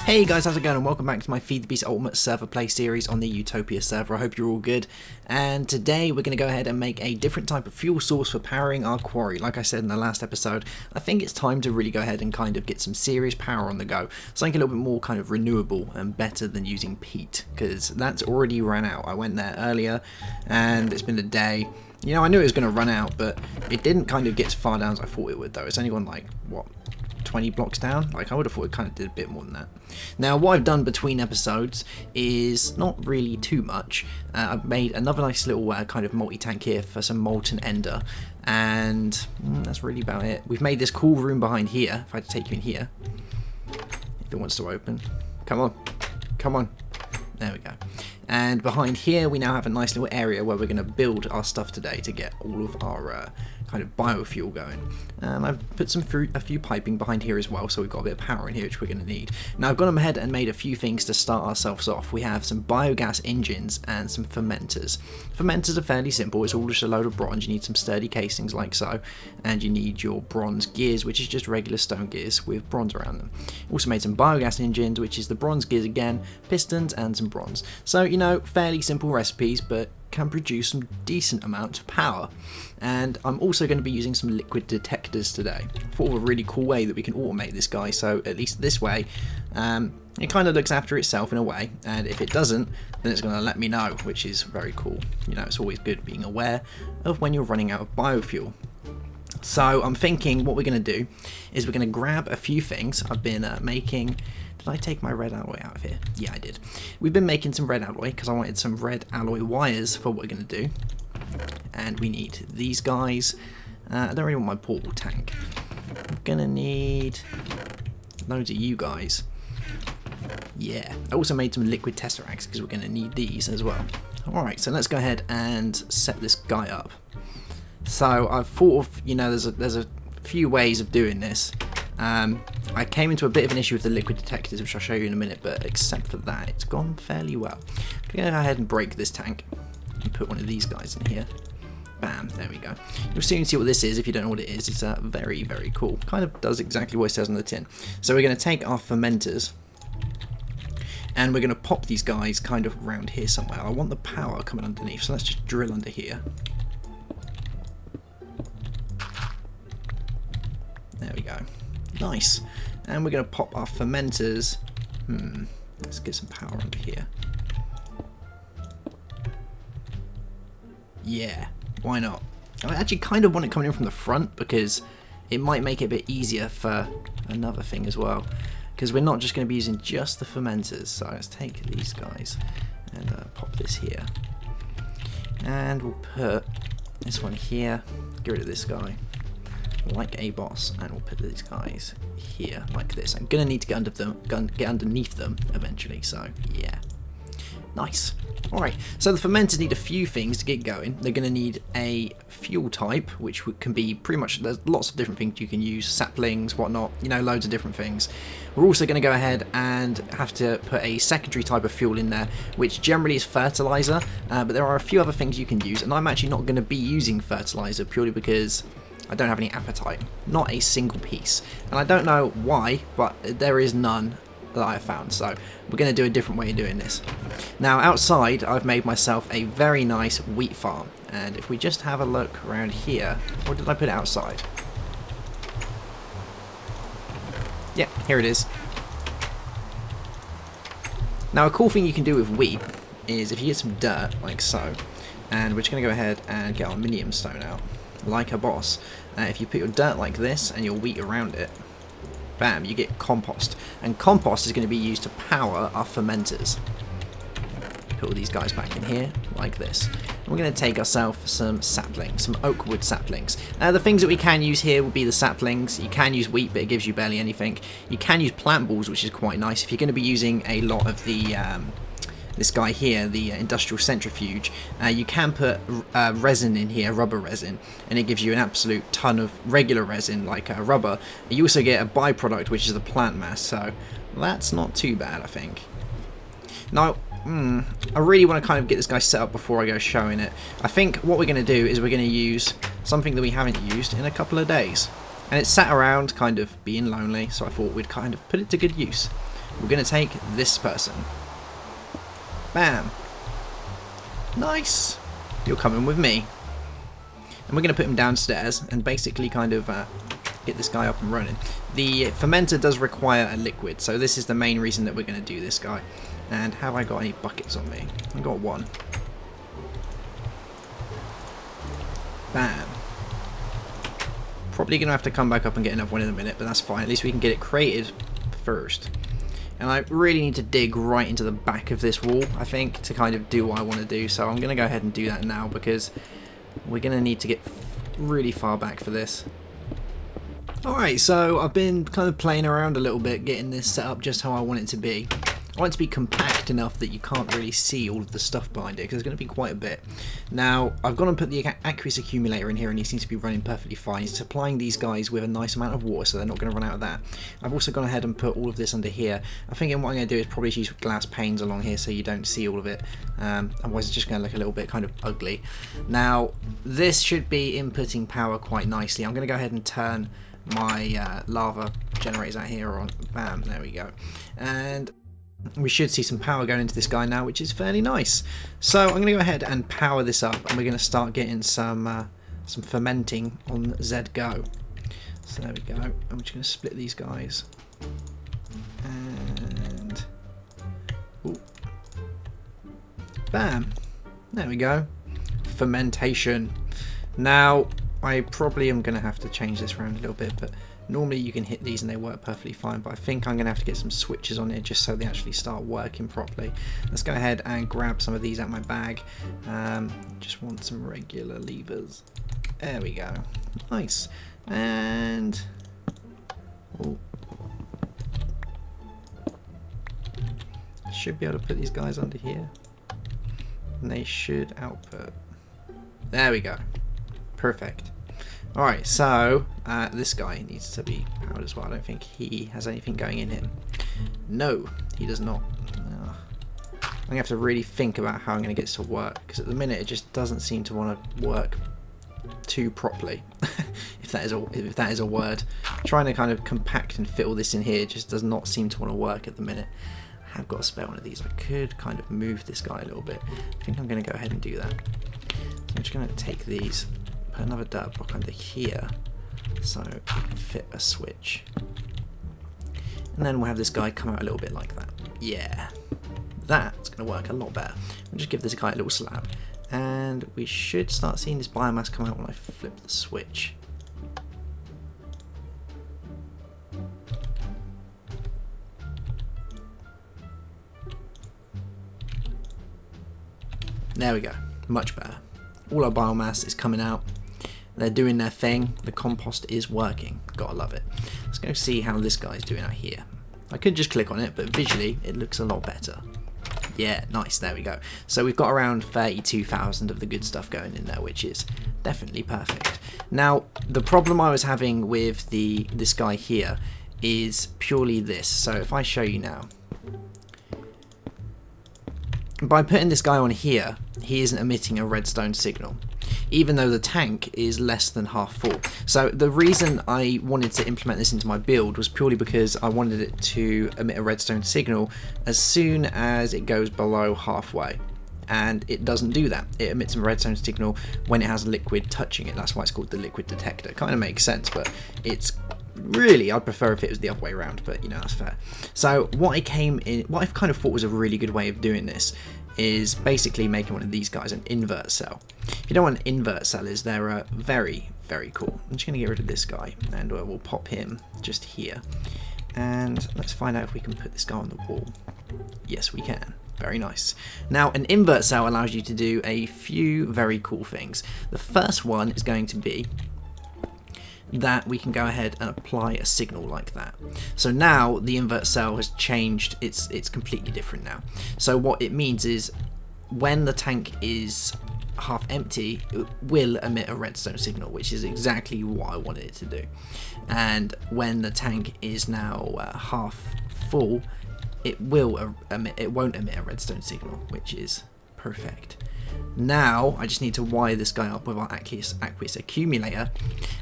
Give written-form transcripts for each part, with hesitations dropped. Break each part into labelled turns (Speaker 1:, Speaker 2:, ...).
Speaker 1: Hey guys, how's it going, and welcome back to my Feed the Beast Ultimate Server Play series on the Utopia server. I hope you're all good, and today we're going to go ahead and make a different type of fuel source for powering our quarry. Like I said in the last episode, I think it's time to really go ahead and kind of get some serious power on the go. Something a little bit more kind of renewable and better than using peat, because that's already ran out. I went there earlier and it's been a day. You know, I knew it was going to run out, but it didn't kind of get as far down as I thought it would though. It's only gone like, what, 20 blocks down? Like, I would have thought it kind of did a bit more than that. Now, what I've done between episodes is not really too much. I've made another nice little kind of multi-tank here for some molten ender, and that's really about it. We've made this cool room behind here. If I had to take you in here, if it wants to open. Come on. Come on. There we go. And behind here we now have a nice little area where we're going to build our stuff today to get all of our kind of biofuel going. And I've put a few piping behind here as well, so we've got a bit of power in here which we're going to need. Now I've gone ahead and made a few things to start ourselves off. We have some biogas engines and some fermenters. Fermenters are fairly simple. It's all just a load of bronze. You need some sturdy casings like so, and you need your bronze gears, which is just regular stone gears with bronze around them. Also made some biogas engines, which is the bronze gears again, pistons and some bronze. So, you know, fairly simple recipes, but can produce some decent amounts of power. And I'm also going to be using some liquid detectors today. I thought of a really cool way that we can automate this guy, so at least this way it kind of looks after itself in a way, and if it doesn't, then it's going to let me know, which is very cool. You know, it's always good being aware of when you're running out of biofuel. So I'm thinking what we're going to do is we're going to grab a few things I've been making. Did I take my red alloy out of here? Yeah, I did. We've been making some red alloy because I wanted some red alloy wires for what we're going to do. And we need these guys. I don't really want my portable tank. I'm going to need loads of you guys. Yeah. I also made some liquid tesseracts because we're going to need these as well. Alright, so let's go ahead and set this guy up. So I've thought of, you know, there's a few ways of doing this. I came into a bit of an issue with the liquid detectors, which I'll show you in a minute, but except for that, it's gone fairly well. I'm going to go ahead and break this tank and put one of these guys in here. Bam, there we go. You'll soon see what this is if you don't know what it is. It's very, very cool. Kind of does exactly what it says on the tin. So we're going to take our fermenters and we're going to pop these guys kind of around here somewhere. I want the power coming underneath, so let's just drill under here. There we go. Nice. And we're going to pop our fermenters. Let's get some power under here. Yeah, why not? I actually kind of want it coming in from the front because it might make it a bit easier for another thing as well. Because we're not just going to be using just the fermenters. So let's take these guys and pop this here. And we'll put this one here. Get rid of this guy. Like a boss, and we'll put these guys here like this. I'm gonna need to get underneath them eventually, so yeah. Nice. Alright, so the fermenters need a few things to get going. They're going to need a fuel type, which can be pretty much, there's lots of different things you can use, saplings, whatnot, you know, loads of different things. We're also going to go ahead and have to put a secondary type of fuel in there, which generally is fertilizer, but there are a few other things you can use, and I'm actually not going to be using fertilizer purely because I don't have any appetite. Not a single piece. And I don't know why, but there is none that I have found, so we're going to do a different way of doing this. Now outside I've made myself a very nice wheat farm, and if we just have a look around here, or did I put it outside? Yeah, here it is. Now a cool thing you can do with wheat is if you get some dirt like so, and we're just going to go ahead and get our aluminium stone out like a boss. If you put your dirt like this and your wheat around it, bam, you get compost, and compost is going to be used to power our fermenters. Put all these guys back in here like this. And we're going to take ourselves some saplings, some oak wood saplings. The things that we can use here will be the saplings. You can use wheat, but it gives you barely anything. You can use plant balls, which is quite nice if you're going to be using a lot of the this guy here, the industrial centrifuge. You can put resin in here, rubber resin, and it gives you an absolute ton of regular resin like rubber. You also get a byproduct, which is the plant mass, so that's not too bad, I think. Now, I really want to kind of get this guy set up before I go showing it. I think what we're going to do is we're going to use something that we haven't used in a couple of days. And it's sat around kind of being lonely, so I thought we'd kind of put it to good use. We're going to take this person. Bam. Nice. You're coming with me. And we're going to put him downstairs and basically kind of get this guy up and running. The fermenter does require a liquid, so this is the main reason that we're going to do this guy. And have I got any buckets on me? I've got one. Bam. Probably going to have to come back up and get another one in a minute, but that's fine. At least we can get it created first. And I really need to dig right into the back of this wall, I think, to kind of do what I want to do. So I'm going to go ahead and do that now, because we're going to need to get really far back for this. Alright, so I've been kind of playing around a little bit, getting this set up just how I want it to be. I want it to be compact enough that you can't really see all of the stuff behind it, because there's going to be quite a bit. Now, I've gone and put the aqueous accumulator in here, and he seems to be running perfectly fine. He's supplying these guys with a nice amount of water, so they're not going to run out of that. I've also gone ahead and put all of this under here. I'm thinking what I'm going to do is probably use glass panes along here so you don't see all of it. Otherwise it's just going to look a little bit kind of ugly. Now, this should be inputting power quite nicely. I'm going to go ahead and turn my lava generators out here on. Bam, there we go. And we should see some power going into this guy now, which is fairly nice. So I'm going to go ahead and power this up, and we're going to start getting some fermenting on ZGo. So there we go. I'm just going to split these guys. And ooh, bam. There we go. Fermentation. Now, I probably am going to have to change this around a little bit, but normally you can hit these and they work perfectly fine, but I think I'm going to have to get some switches on it just so they actually start working properly. Let's go ahead and grab some of these out of my bag. Just want some regular levers. There we go. Nice. And oh, should be able to put these guys under here, and they should output. There we go. Perfect. Alright, so this guy needs to be powered as well. I don't think he has anything going in him. No, he does not. I'm going to have to really think about how I'm going to get this to work, because at the minute it just doesn't seem to want to work too properly. if that is a word. Trying to kind of compact and fit all this in here just does not seem to want to work at the minute. I have got to spare one of these. I could kind of move this guy a little bit. I think I'm going to go ahead and do that. So I'm just going to take these, put another dirt block under here so we can fit a switch, and then we'll have this guy come out a little bit like that. Yeah, that's going to work a lot better. We'll just give this guy a little slab, and we should start seeing this biomass come out when I flip the switch. There we go, much better. All our biomass is coming out. They're doing their thing. The compost is working. Gotta love it. Let's go see how this guy's doing out here. I could just click on it, but visually it looks a lot better. Yeah, nice. There we go. So we've got around 32,000 of the good stuff going in there, which is definitely perfect. Now, the problem I was having with this guy here is purely this. So if I show you now, by putting this guy on here, he isn't emitting a redstone signal, even though the tank is less than half full. So the reason I wanted to implement this into my build was purely because I wanted it to emit a redstone signal as soon as it goes below halfway. And it doesn't do that. It emits a redstone signal when it has liquid touching it. That's why it's called the liquid detector. It kind of makes sense, but it's really, I'd prefer if it was the other way around, but you know, that's fair. So what I kind of thought was a really good way of doing this is basically making one of these guys an invert cell. If you don't know what an invert cell is, they're very, very cool. I'm just going to get rid of this guy, and we'll pop him just here. And let's find out if we can put this guy on the wall. Yes, we can. Very nice. Now, an invert cell allows you to do a few very cool things. The first one is going to be that we can go ahead and apply a signal like that. So now the invert cell has changed, it's completely different now. So what it means is when the tank is half empty, it will emit a redstone signal, which is exactly what I wanted it to do. And when the tank is now half full, it will emit, it won't emit a redstone signal, which is perfect. Now I just need to wire this guy up with our aqueous accumulator,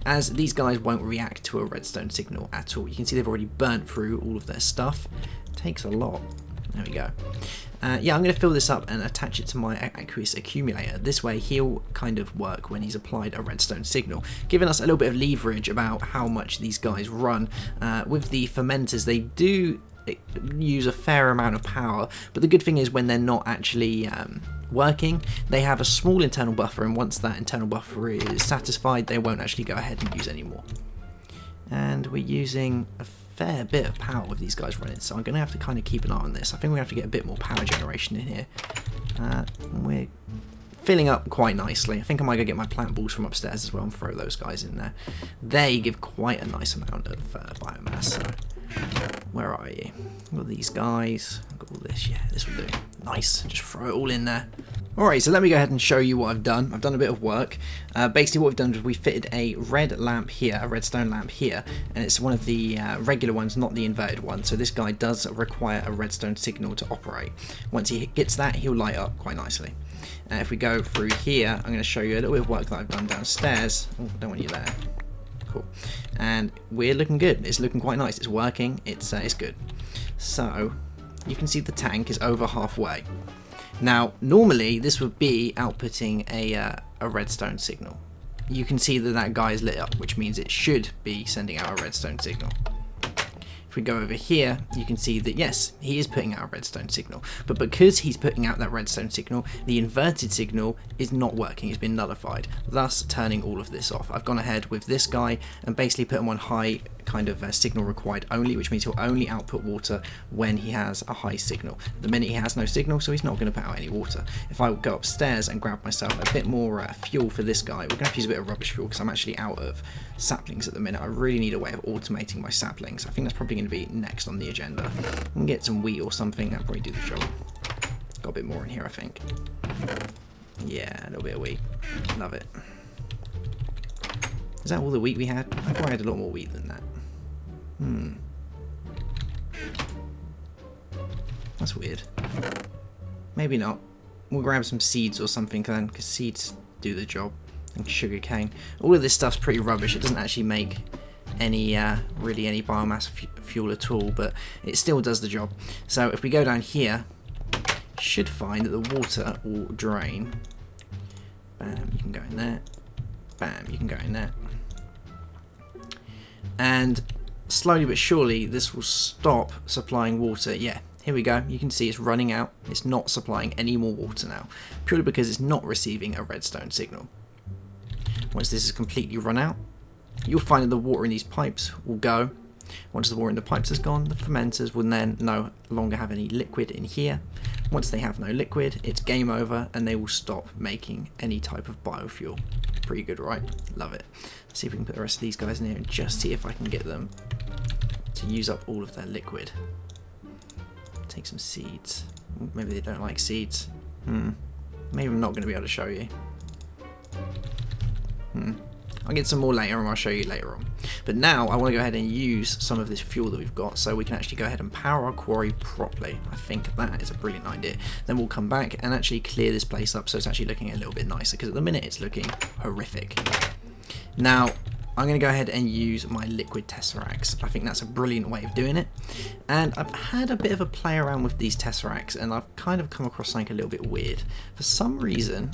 Speaker 1: as these guys won't react to a redstone signal at all. You can see they've already burnt through all of their stuff. Takes a lot. There we go. Yeah, I'm going to fill this up and attach it to my aqueous accumulator. This way he'll kind of work when he's applied a redstone signal, giving us a little bit of leverage about how much these guys run. With the fermenters, they do use a fair amount of power, but the good thing is when they're not actually working, they have a small internal buffer, and once that internal buffer is satisfied, they won't actually go ahead and use any more. And we're using a fair bit of power with these guys running, so I'm going to have to kind of keep an eye on this. I think we have to get a bit more power generation in here. We're filling up quite nicely. I think I might go get my plant balls from upstairs as well and throw those guys in there. They give quite a nice amount of biomass. So where are you? Got these guys. I've got all this. Yeah, this will do. Nice. Just throw it all in there. Alright, so let me go ahead and show you what I've done. I've done a bit of work. Basically what we've done is we fitted a red lamp here, a redstone lamp here, and it's one of the regular ones, not the inverted one. So this guy does require a redstone signal to operate. Once he gets that, he'll light up quite nicely. If we go through here, I'm going to show you a little bit of work that I've done downstairs. Oh, I don't want you there. Cool. And we're looking good. It's looking quite nice. It's working. It's good. So you can see the tank is over halfway. Now, normally this would be outputting a redstone signal. You can see that that guy is lit up, which means it should be sending out a redstone signal. If we go over here, you can see that yes, he is putting out a redstone signal, but because he's putting out that redstone signal, the inverted signal is not working, it's been nullified, thus turning all of this off. I've gone ahead with this guy and basically put him on high kind of signal required only, which means he'll only output water when he has a high signal. The minute he has no signal, so he's not going to put out any water. If I go upstairs and grab myself a bit more fuel for this guy, we're going to have to use a bit of rubbish fuel because I'm actually out of saplings at the minute. I really need a way of automating my saplings. I think that's probably going to be next on the agenda. I can get some wheat or something, that'll probably do the job. Got a bit more in here, I think. Yeah, a little bit of wheat. Love it. Is that all the wheat we had? I thought I had a lot more wheat than that. That's weird. Maybe not. We'll grab some seeds or something then, because seeds do the job. And sugar cane. All of this stuff's pretty rubbish. It doesn't actually make any really any biomass fuel at all, but it still does the job. So if we go down here, should find that the water will drain. Bam, you can go in there. Bam, you can go in there. And slowly but surely this will stop supplying water. Yeah, here we go. You can see it's running out. It's not supplying any more water now, purely because it's not receiving a redstone signal. Once this is completely run out, you'll find that the water in these pipes will go. Once the water in the pipes is gone, the fermenters will then no longer have any liquid in here. Once they have no liquid, it's game over and they will stop making any type of biofuel. Pretty good, right? Love it. Let's see if we can put the rest of these guys in here and just see if I can get them to use up all of their liquid. Take some seeds. Maybe they don't like seeds. Maybe I'm not going to be able to show you. I'll get some more later and I'll show you later on. But now I want to go ahead and use some of this fuel that we've got so we can actually go ahead and power our quarry properly. I think that is a brilliant idea. Then we'll come back and actually clear this place up so it's actually looking a little bit nicer, because at the minute it's looking horrific. Now I'm going to go ahead and use my liquid tesseracts. I think that's a brilliant way of doing it. And I've had a bit of a play around with these tesseracts and I've kind of come across something a little bit weird. For some reason,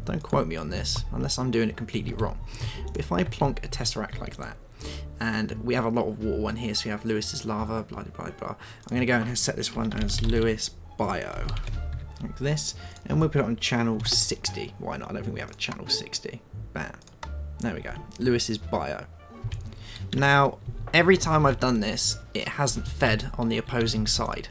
Speaker 1: don't quote me on this unless I'm doing it completely wrong, but if I plonk a tesseract like that, and we have a lot of water one here, so we have Lewis's lava, blah blah blah. I'm going to go and set this one as Lewis Bio, like this, and we'll put it on channel 60. Why not? I don't think we have a channel 60. Bam. There we go. Lewis's Bio. Now, every time I've done this, it hasn't fed on the opposing side.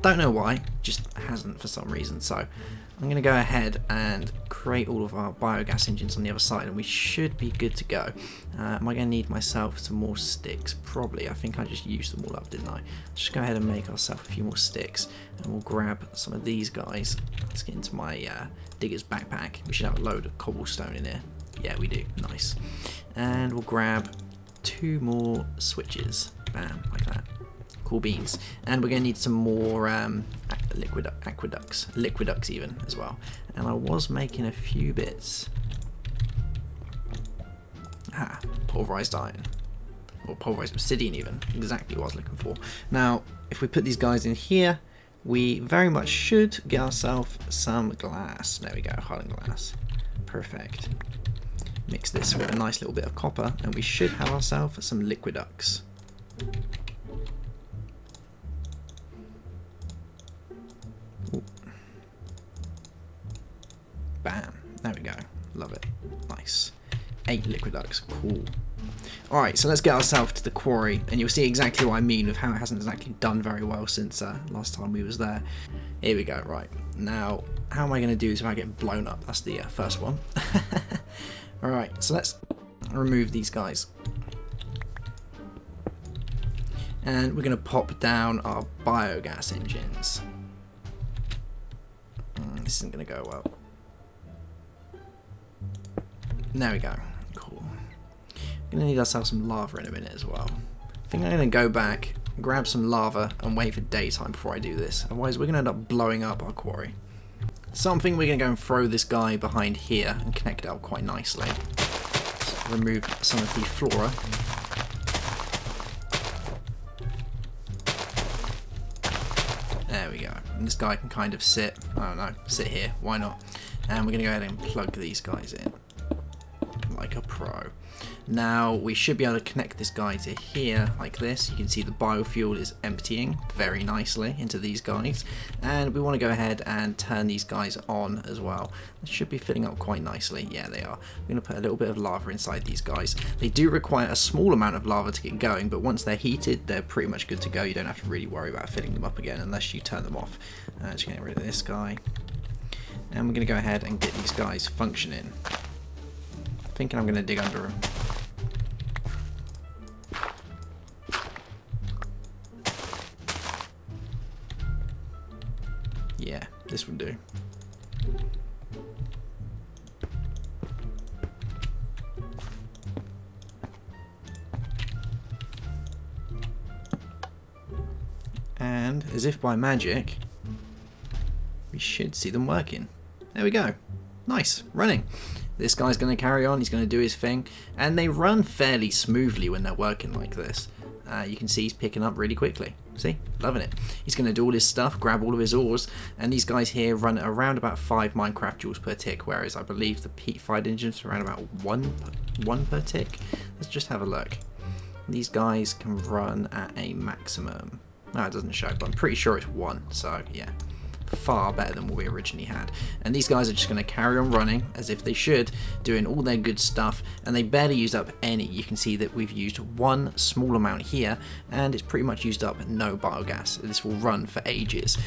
Speaker 1: Don't know why, just hasn't for some reason. So I'm going to go ahead and create all of our biogas engines on the other side and we should be good to go. Am I going to need myself some more sticks? Probably. I think I just used them all up, didn't I? Just go ahead and make ourselves a few more sticks and we'll grab some of these guys. Let's get into my digger's backpack. We should have a load of cobblestone in here. Yeah, we do. Nice. And we'll grab 2 more switches. Bam, like that. Cool beans. And we're going to need some more liquiducts even as well. And I was making a few bits. Pulverized iron. Or pulverized obsidian even. Exactly what I was looking for. Now, if we put these guys in here, we very much should get ourselves some glass. There we go, hardened glass. Perfect. Mix this with a nice little bit of copper, and we should have ourselves some liquiducts. Ooh. Bam. There we go. Love it. Nice. 8 liquiducts. Cool. Alright, so let's get ourselves to the quarry, and you'll see exactly what I mean with how it hasn't exactly done very well since last time we was there. Here we go. Right. Now, how am I going to do this if I get blown up? That's the first one. Alright, so let's remove these guys. And we're going to pop down our biogas engines. This isn't going to go well. There we go. Cool. We're going to need ourselves some lava in a minute as well. I think I'm going to go back, grab some lava, and wait for daytime before I do this. Otherwise, we're going to end up blowing up our quarry. So I'm thinking we're going to go and throw this guy behind here and connect it up quite nicely. So remove some of the flora. There we go. And this guy can kind of sit, I don't know, sit here, why not? And we're going to go ahead and plug these guys in. Like a pro. Now we should be able to connect this guy to here like this. You can see the biofuel is emptying very nicely into these guys, and we want to go ahead and turn these guys on as well. They should be filling up quite nicely. Yeah, they are. We're going to put a little bit of lava inside these guys. They do require a small amount of lava to get going, but once they're heated, they're pretty much good to go. You don't have to really worry about filling them up again unless you turn them off. Just getting rid of this guy, and we're going to go ahead and get these guys functioning. Thinking I'm going to dig under them. Yeah, this would do. And as if by magic, we should see them working. There we go. Nice, running. This guy's going to carry on, he's going to do his thing, and they run fairly smoothly when they're working like this. You can see he's picking up really quickly. See? Loving it. He's going to do all his stuff, grab all of his ores, and these guys here run at around about 5 Minecraft joules per tick, whereas I believe the peat-fired engines are around about 1 per tick. Let's just have a look. These guys can run at a maximum. No, it doesn't show, but I'm pretty sure it's 1, so yeah. Far better than what we originally had. And these guys are just going to carry on running as if they should, doing all their good stuff, and they barely used up any. You can see that we've used 1 small amount here, and it's pretty much used up no biogas. This will run for ages,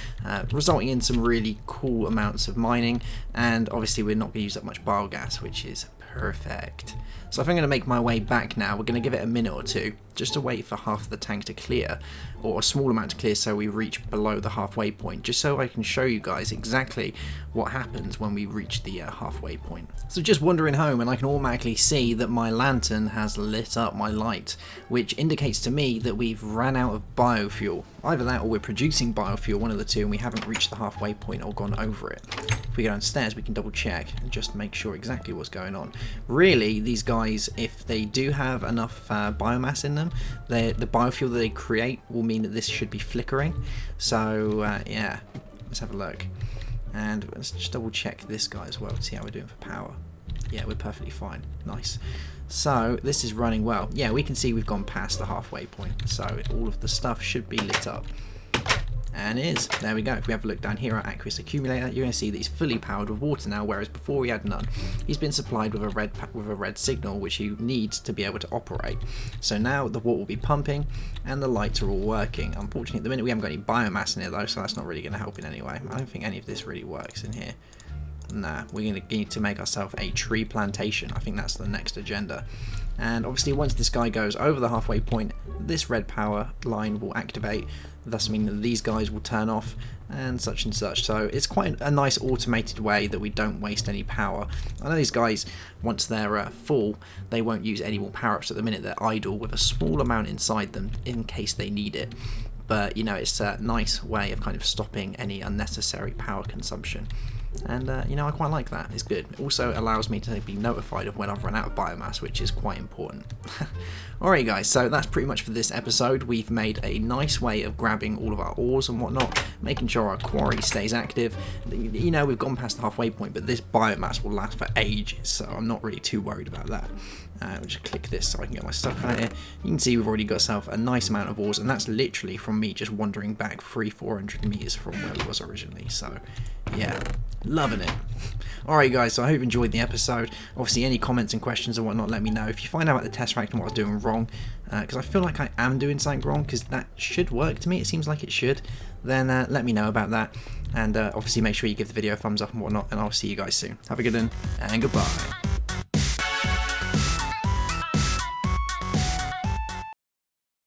Speaker 1: resulting in some really cool amounts of mining, and obviously we're not going to use up much biogas, which is perfect. So if I'm going to make my way back now, we're going to give it a minute or two just to wait for half the tank to clear, or a small amount to clear, so we reach below the halfway point, just so I can show you guys exactly what happens when we reach the halfway point. So just wandering home, and I can automatically see that my lantern has lit up my light, which indicates to me that we've ran out of biofuel. Either that or we're producing biofuel, one of the two, and we haven't reached the halfway point or gone over it. If we go downstairs, we can double check and just make sure exactly what's going on. Really, these guys, if they do have enough biomass in them, the biofuel that they create will mean that this should be flickering. So yeah, let's have a look, and let's just double check this guy as well to see how we're doing for power. Yeah, we're perfectly fine. Nice. So this is running well. Yeah, we can see we've gone past the halfway point, so all of the stuff should be lit up. And it is. There we go. If we have a look down here at Aqueous Accumulator, you're going to see that he's fully powered with water now, whereas before he had none. He's been supplied with a red signal, which he needs to be able to operate. So now the water will be pumping, and the lights are all working. Unfortunately, at the minute we haven't got any biomass in it though, so that's not really going to help in any way. I don't think any of this really works in here. Nah, we're going to need to make ourselves a tree plantation. I think that's the next agenda. And obviously once this guy goes over the halfway point, this red power line will activate, thus meaning that these guys will turn off and such. So it's quite a nice automated way that we don't waste any power. I know these guys, once they're full, they won't use any more power-ups. At the minute they're idle with a small amount inside them in case they need it. but you know, it's a nice way of kind of stopping any unnecessary power consumption. And you know, I quite like that. It's good. It also allows me to be notified of when I've run out of biomass, which is quite important. Alright guys, so that's pretty much for this episode. We've made a nice way of grabbing all of our ores and whatnot, making sure our quarry stays active. You know, we've gone past the halfway point, but this biomass will last for ages, so I'm not really too worried about that. We'll just click this so I can get my stuff out here. You can see we've already got ourselves a nice amount of ores, and that's literally from me just wandering back 300-400 meters from where we was originally. So yeah, loving it. Alright guys, so I hope you enjoyed the episode. Obviously any comments and questions and whatnot, let me know. If you find out about the Tesseract and what I was doing wrong, because I feel like I am doing something wrong, because that should work to me, it seems like it should, then let me know about that. And obviously make sure you give the video a thumbs up and whatnot, and I'll see you guys soon. Have a good one, and goodbye.